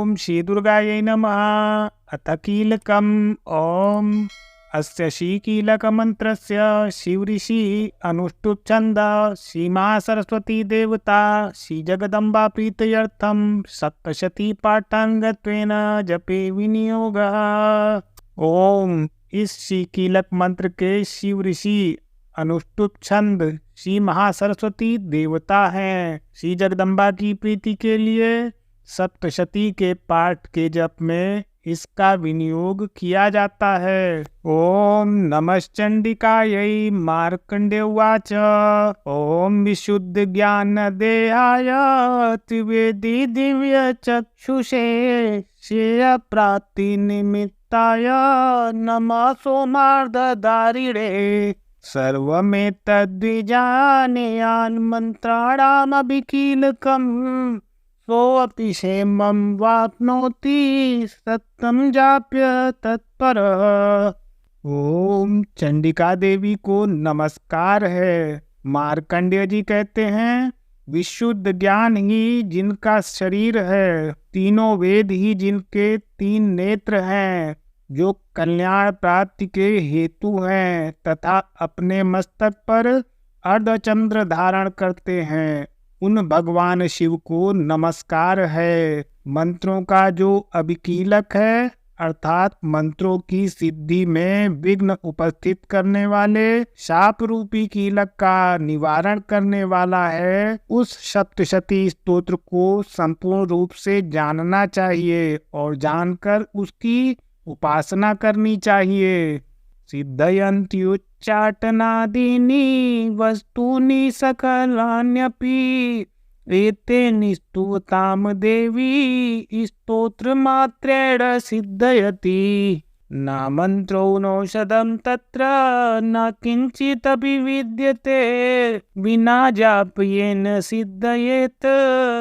ओम श्री दुर्गायै नमः। अथ कीलकम्। ओम अस्य श्रीकीलकमन्त्रस्य शिवऋषि अनुष्टुप् छन्द श्रीमा सरस्वती देवता श्रीजगदम्बा प्रीत्यर्थं सप्तशती पाठाङ्गत्वेन जपे विनियोगः। ओम इस श्रीकीलक मंत्र के शिव ऋषि अनुष्टुप छंद श्री महासरस्वती देवता हैं। श्री जगदम्बा की प्रीति के लिए सप्तशती के पाठ के जप में इसका विनियोग किया जाता है। ओम नमश्चंडिकायै। मार्कंडेय उवाच। ओम विशुद्ध ज्ञान देहाय त्रिवेदी दिव्य चक्षुषे श्रेय प्राप्ति निमित्ताय नमः सोमार्धधारिणे सर्वमेतद्विजानीयान् मन्त्राणामभिकीलकम् सोऽपि क्षेमं वाप्नोति सत्यं जाप्य तत्परः। ओम चंडिका देवी को नमस्कार है। मार्कंडेय जी कहते हैं, विशुद्ध ज्ञान ही जिनका शरीर है, तीनों वेद ही जिनके तीन नेत्र हैं, जो कल्याण प्राप्ति के हेतु हैं तथा अपने मस्तक पर अर्धचंद्र धारण करते हैं, उन भगवान शिव को नमस्कार है। मंत्रों का जो अभिकीलक है अर्थात मंत्रों की सिद्धि में विघ्न उपस्थित करने वाले शाप रूपी कीलक का निवारण करने वाला है, उस सप्तशती स्तोत्र को संपूर्ण रूप से जानना चाहिए और जानकर उसकी उपासना करनी चाहिए। सिद्धयन्ति उच्चाटनादीनि वस्तूनि सकलान्यपि एतेन स्तुतां देवी स्तोत्रमात्रेण सिद्धयति। न मन्त्रो नौषधं तत्र न किञ्चिदपि विद्यते विना जाप्येन सिद्धयेत्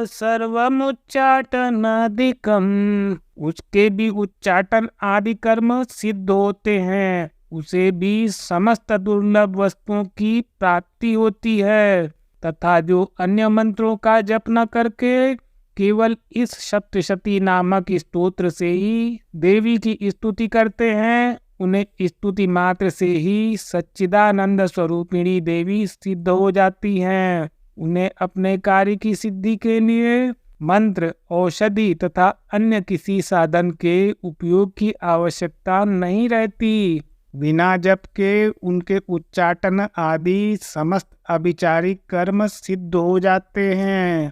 सर्वमुच्चाटनादिकम्। उसके भी उच्चाटन आदि कर्म सिद्ध होते हैं, उसे भी समस्त दुर्लभ वस्तुओं की प्राप्ति होती है तथा जो अन्य मंत्रों का जप न करके केवल इस सप्तशती नामक स्तोत्र से ही देवी की स्तुति करते हैं, उन्हें स्तुति मात्र से ही सच्चिदानंद स्वरूपिणी देवी सिद्ध हो जाती हैं। उन्हें अपने कार्य की सिद्धि के लिए मंत्र, औषधि तथा अन्य किसी साधन के उपयोग की आवश्यकता नहीं रहती। बिना जप के उनके उच्चाटन आदि समस्त अभिचारिक कर्म सिद्ध हो जाते हैं।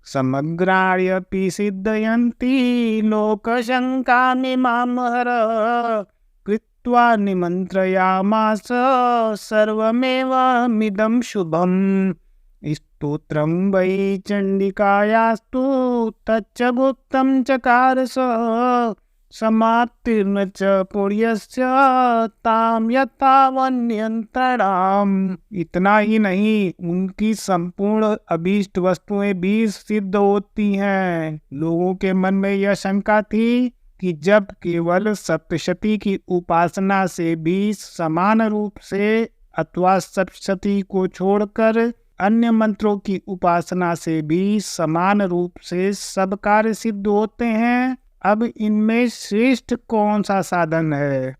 समग्राण्यपि सिद्धयन्ति लोकशङ्कामिमामहर कृत्वा निमन्त्रयामास सर्वमेवमिदं शुभम्। स्तोत्रं वै चण्डिकायास्तु तच्च गुप्तं चकार समाप्तिर्न च पुण्यस्य तां यथावन्यंतराम। इतना ही नहीं, उनकी संपूर्ण अभीष्ट वस्तुएं भी सिद्ध होती हैं। लोगों के मन में यह शंका थी कि जब केवल सप्तशती की उपासना से भी समान रूप से अथवा सप्तशती को छोड़कर अन्य मंत्रों की उपासना से भी समान रूप से सब कार्य सिद्ध होते हैं, अब इनमें श्रेष्ठ कौन सा साधन है।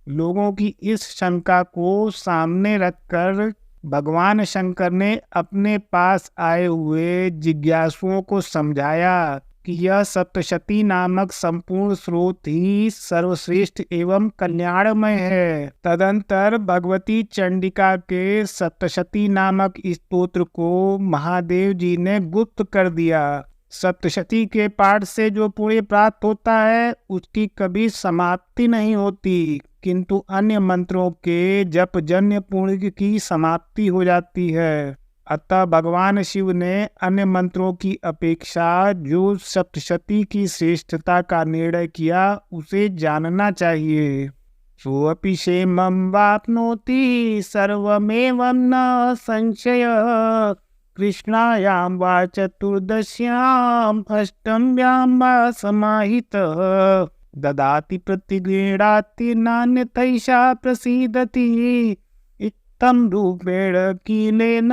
लोगों की इस शंका को सामने रखकर भगवान शंकर ने अपने पास आए हुए जिज्ञासुओं को समझाया कि यह सप्तशती नामक संपूर्ण स्रोत ही सर्वश्रेष्ठ एवं कल्याणमय है। तदंतर भगवती चंडिका के सप्तशती नामक स्तोत्र को महादेव जी ने गुप्त कर दिया। सप्तशती के पाठ से जो पुण्य प्राप्त होता है उसकी कभी समाप्ति नहीं होती, किंतु अन्य मंत्रों के जप जन्य पुण्य की समाप्ति हो जाती है। अतः भगवान शिव ने अन्य मंत्रों की अपेक्षा जो सप्तशती की श्रेष्ठता का निर्णय किया उसे जानना चाहिए। सोऽपि क्षेमं वाप्नोति सर्वमेवं न संशयः कृष्णायां वा चतुर्दश्याम् अष्टम्यां वा समाहितः ददाति प्रतिगृह्णाति नान्यथैषा प्रसीदति। इत्थं रूपेण कीलेन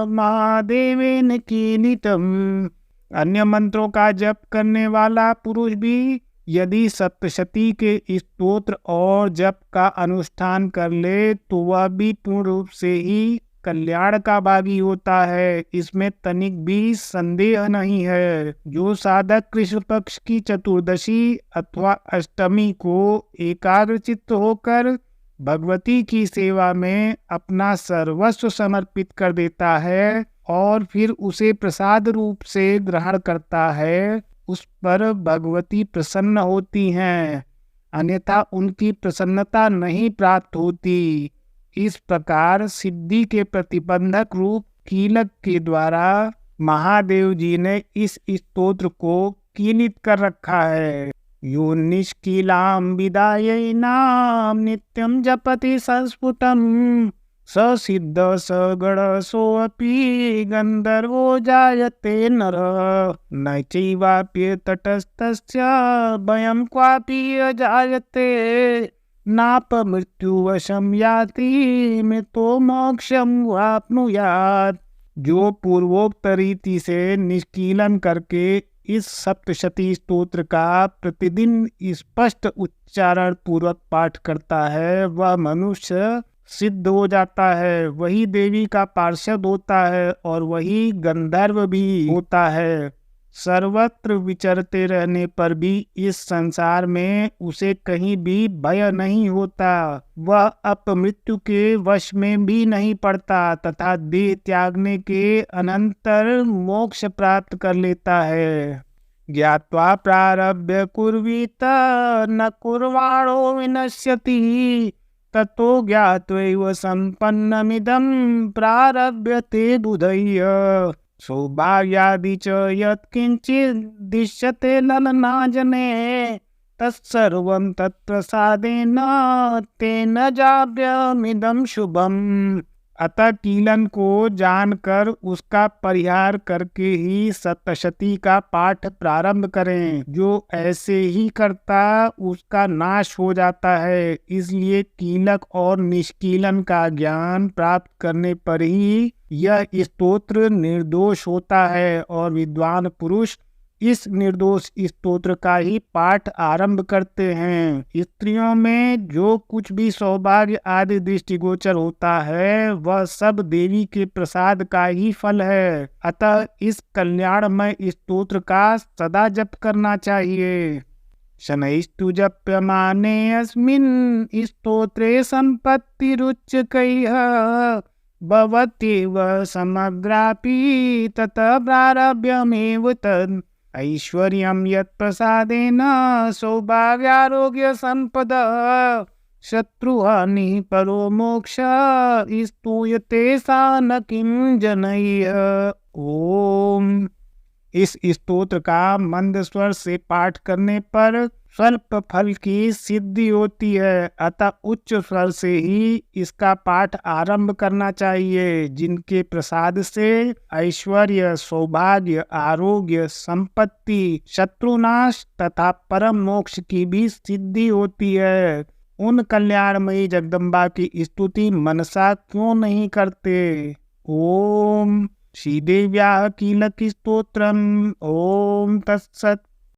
महादेवेन कीलितम्। अन्य मंत्रों का जप करने वाला पुरुष भी यदि सप्तशती के स्तोत्र और जप का अनुष्ठान कर ले तो वह भी पूर्ण रूप से ही कल्याण का भागी होता है, इसमें तनिक भी संदेह नहीं है। जो साधक कृष्ण पक्ष की चतुर्दशी अथवा अष्टमी को एकाग्रचित्त होकर भगवती की सेवा में अपना सर्वस्व समर्पित कर देता है और फिर उसे प्रसाद रूप से ग्रहण करता है, उस पर भगवती प्रसन्न होती हैं, अन्यथा उनकी प्रसन्नता नहीं प्राप्त होती। इस प्रकार सिद्धि के प्रतिबंधक रूप कीलक के द्वारा महादेव जी ने इस स्तोत्र को कीलित कर रखा है। यो निष्कीलां विदायै नाम नित्यं जपति संस्फुटं स सिद्ध स गण सोऽपि गंधर्वो जायते नर न चैवाप्य तटस्थस्य भयं क्वापि अजायते नाप मृत्युवशं याति मृतो मोक्षं वाप्नुयात्। जो पूर्वोक्त रीति से निष्कीलन करके इस सप्तशती स्तोत्र का प्रतिदिन स्पष्ट उच्चारण पूर्वक पाठ करता है वह मनुष्य सिद्ध हो जाता है, वही देवी का पार्षद होता है और वही गंधर्व भी होता है। सर्वत्र विचरते रहने पर भी इस संसार में उसे कहीं भी भय नहीं होता, वह अपमृत्यु के वश में भी नहीं पड़ता तथा देह त्यागने के अनंतर मोक्ष प्राप्त कर लेता है। ज्ञात्वा प्रारभ्य कुर्वीत न कुर्वाणो विनश्यति ततो ज्ञात्वैव संपन्नमिदं प्रारभ्यते बुधय्य। सौभाग्यादि च यत्किंचिद्दिश्यते ललनाजने तत्सर्वं तत्प्रसादेन तेन जाप्यमिदं शुभम्। अतः कीलन को जानकर उसका परिहार करके ही सप्तशती का पाठ प्रारंभ करें। जो ऐसे ही करता उसका नाश हो जाता है, इसलिए कीलक और निष्कीलन का ज्ञान प्राप्त करने पर ही यह स्तोत्र निर्दोष होता है और विद्वान पुरुष इस निर्दोष स्तोत्र का ही पाठ आरंभ करते हैं। स्त्रियों में जो कुछ भी सौभाग्य आदि दृष्टिगोचर होता है वह सब देवी के प्रसाद का ही फल है, अतः इस कल्याणमय स्तोत्र का सदा जप करना चाहिए। शनैस्तु जप्यमाने अस्मिन् स्तोत्रे संपत्तिरुच्चकैः भवत्येव समग्रापि ततः प्रारभ्यमेव तद् ऐश्वर्यं यत्प्रसादेन सौभाग्यारोग्य संपदा शत्रुहानि परो मोक्ष स्तूयते सा न किं जनैः। ओम। इस स्तोत्र का मंद स्वर से पाठ करने पर स्वल्प फल की सिद्धि होती है, अतः उच्च स्वर से ही इसका पाठ आरंभ करना चाहिए। जिनके प्रसाद से ऐश्वर्य, सौभाग्य, आरोग्य, संपत्ति, शत्रुनाश तथा परम मोक्ष की भी सिद्धि होती है, उन कल्याणमयी जगदम्बा की स्तुति मनसा क्यों नहीं करते। ओम। श्रीदेव्याः कीलक स्तोत्रम्। ओम तत्सत्।